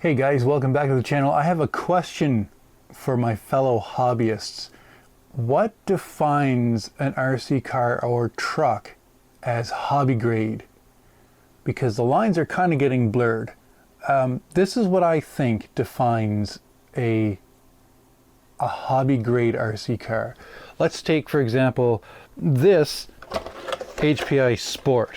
Hey guys, welcome back to the channel. I have a question for my fellow hobbyists. What defines an RC car or truck as hobby grade? Because the lines are kind of getting blurred. This is what I think defines a hobby grade RC car. Let's take, for example, this HPI Sport.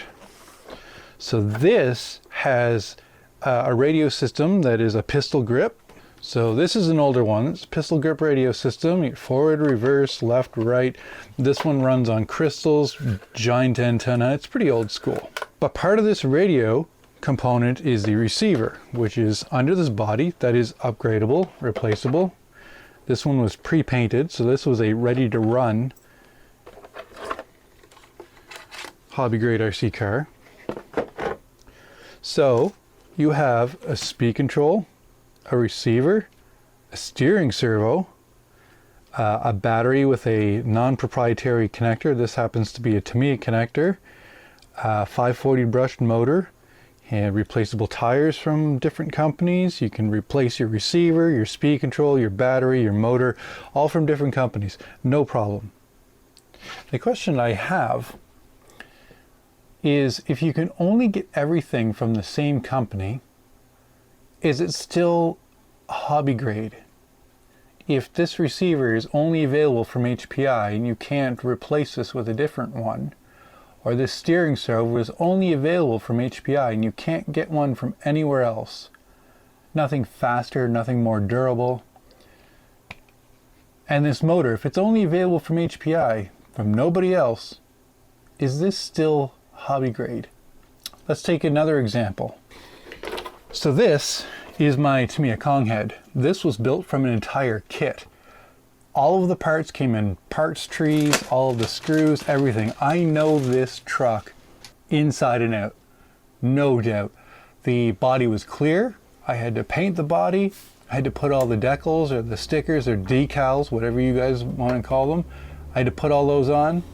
So this has a radio system that is a pistol grip. So this is an older one. It's a pistol grip radio system, forward, reverse, left, right. This one runs on crystals, giant antenna. It's pretty old school. But part of this radio component is the receiver, which is under this body that is upgradable, replaceable. This one was pre-painted, so this was a ready to run hobby grade RC car. So you have a speed control, a receiver, a steering servo, a battery with a non-proprietary connector. This happens to be a Tamiya connector, 540 brushed motor, and replaceable tires from different companies. You can replace your receiver, your speed control, your battery, your motor, all from different companies. No problem. The question I have is, if you can only get everything from the same company, is it still hobby grade? If this receiver is only available from HPI and you can't replace this with a different one, or this steering servo is only available from HPI and you can't get one from anywhere else, nothing faster, nothing more durable, and this motor, if it's only available from HPI, from nobody else, is this still hobby grade? Let's take another example. So this is my Tamiya Konghead. This was built from an entire kit. All of the parts came in parts trees, all of the screws, everything. I know this truck inside and out, no doubt. The body was clear. I had to paint the body. I had to put all the decals or the stickers or decals, whatever you guys want to call them. I had to put all those on.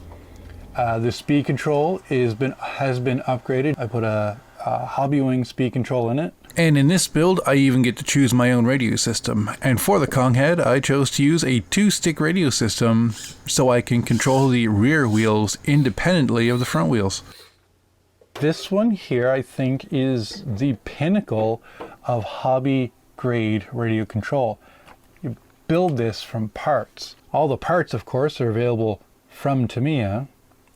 The speed control has been upgraded. I put a Hobbywing speed control in it. And in this build, I even get to choose my own radio system. And for the Konghead, I chose to use a 2-stick radio system so I can control the rear wheels independently of the front wheels. This one here, I think, is the pinnacle of hobby grade radio control. You build this from parts. All the parts, of course, are available from Tamiya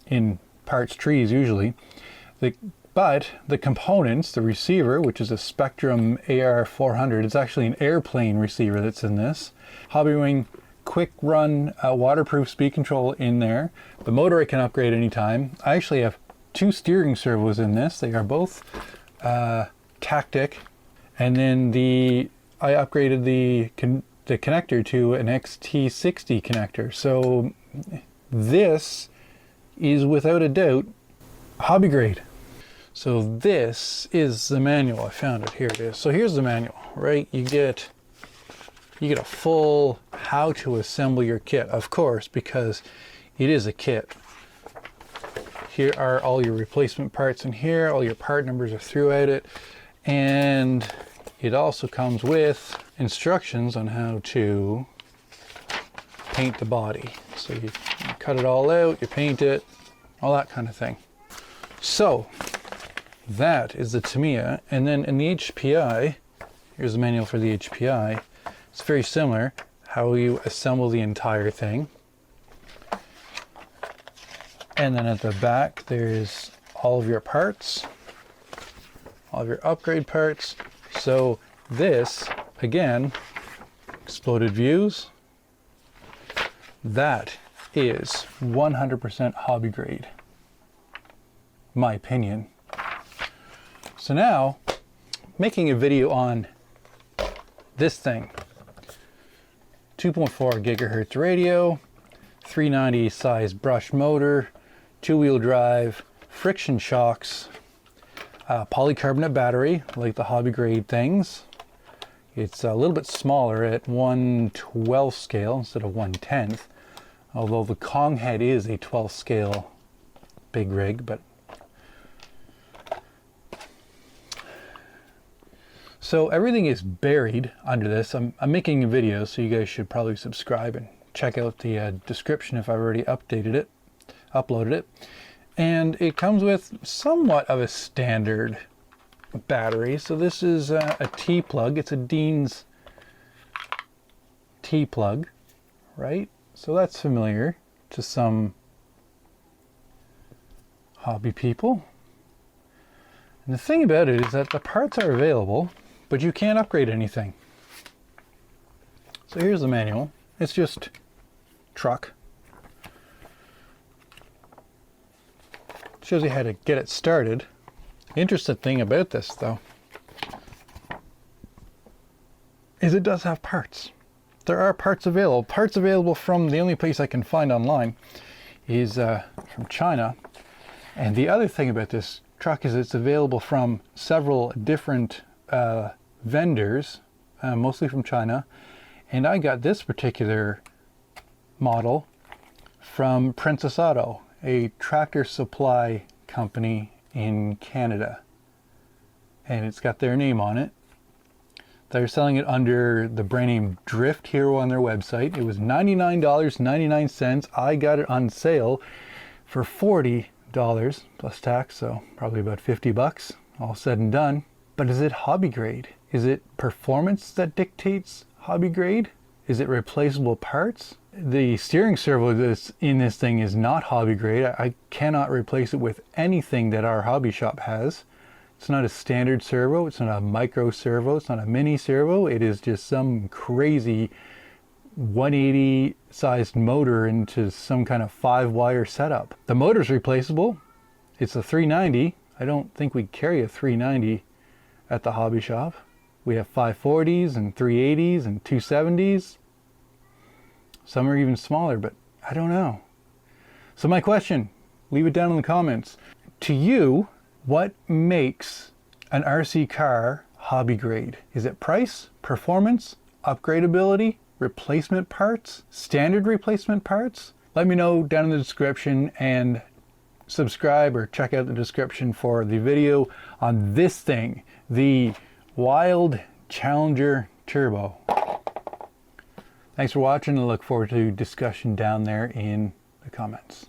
in parts trees usually. But the components, the receiver, which is a Spectrum AR400, it's actually an airplane receiver that's in this. Hobbywing quick run waterproof speed control in there. The motor I can upgrade anytime. I actually have 2 steering servos in this. They are both tactic. And then I upgraded the connector to an XT60 connector. So this is without a doubt hobby grade. So this is the manual. I found it. Here it is. So here's the manual, right? You get a full how to assemble your kit, of course, because it is a kit. Here are all your replacement parts in here. All your part numbers are throughout it. And it also comes with instructions on how to paint the body. So you cut it all out, you paint it, all that kind of thing. So that is the Tamiya. And then in the HPI, here's the manual for the HPI. It's very similar, how you assemble the entire thing. And then at the back, there's all of your parts, all of your upgrade parts. So this, again, exploded views, that is 100% hobby grade, my opinion. So now, making a video on this thing. 2.4 gigahertz radio, 390 size brush motor, 2-wheel drive, friction shocks, polycarbonate battery, like the hobby grade things. It's a little bit smaller at 1/12 scale instead of 1/10, although the Konghead is a 12 scale big rig, but So everything is buried under this. I'm making a video, so you guys should probably subscribe and check out the description if I've already uploaded it. And it comes with somewhat of a standard battery. So this is a T-plug. It's a Dean's T-plug, right? So that's familiar to some hobby people. And the thing about it is that the parts are available, but you can't upgrade anything. So here's the manual. It's just truck. Shows you how to get it started. Interesting thing about this, though, is it does have parts. There are parts available. Parts available from the only place I can find online is from China. And the other thing about this truck is it's available from several different vendors, mostly from China. And I got this particular model from Princess Auto, a tractor supply company in Canada. And it's got their name on it. They're selling it under the brand name Drift Hero on their website. It was $99.99. I got it on sale for $40 plus tax, so probably about 50 bucks, all said and done. But is it hobby grade? Is it performance that dictates hobby grade? Is it replaceable parts? The steering servo that's in this thing is not hobby grade. I cannot replace it with anything that our hobby shop has. It's not a standard servo, it's not a micro servo, it's not a mini servo. It is just some crazy 180 sized motor into some kind of 5-wire setup. The motor's replaceable. It's a 390. I don't think we carry a 390 at the hobby shop. We have 540s and 380s and 270s. Some are even smaller, but I don't know. So my question, leave it down in the comments. To you, what makes an RC car hobby grade? Is it price, performance, upgradability, replacement parts, standard replacement parts? Let me know down in the description, and subscribe or check out the description for the video on this thing, the Wild Challenger Turbo. Thanks for watching, and I look forward to discussion down there in the comments.